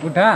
उठा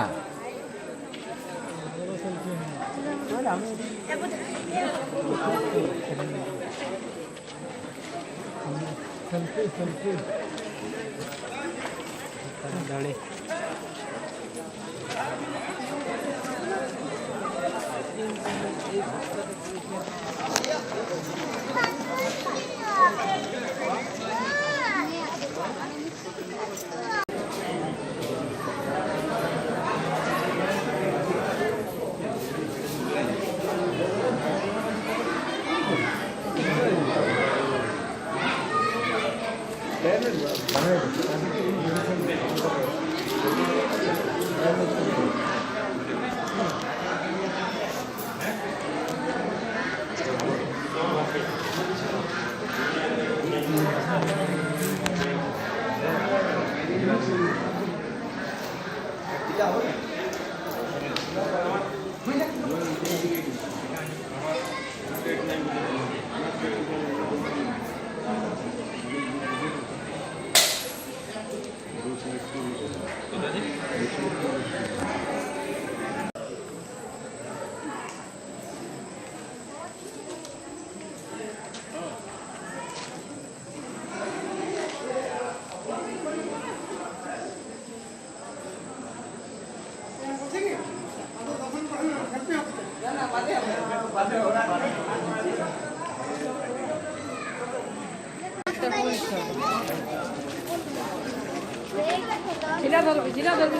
जिला धर भी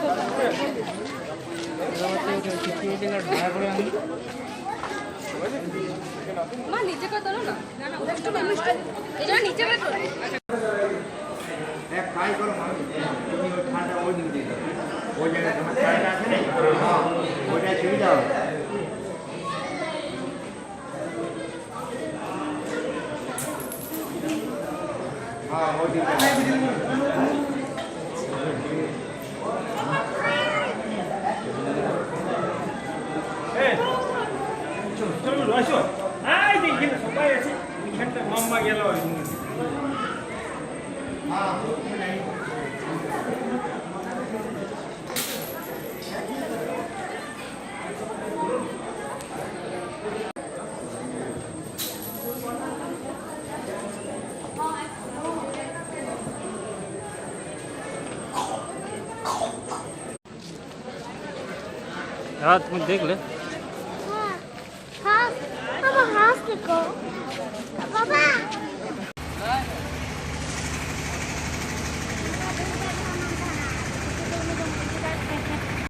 मां नीचे का तो ना একটু মানুষ এটা নিচে রাখো এক কাজ করো তুমি ওই খানটা ওই দিকে দিয়ে দাও ওই জায়গায় তোমার চালটা আছে না হ্যাঁ ওইটা ছেড়ে দাও হ্যাঁ ওই দিকে চলো আসো আই দেখি না সবাই আছে এখানটা মাম্মা গেল हाँ तुम देख ले हाँ हाँ अब हाथ देखो बाबा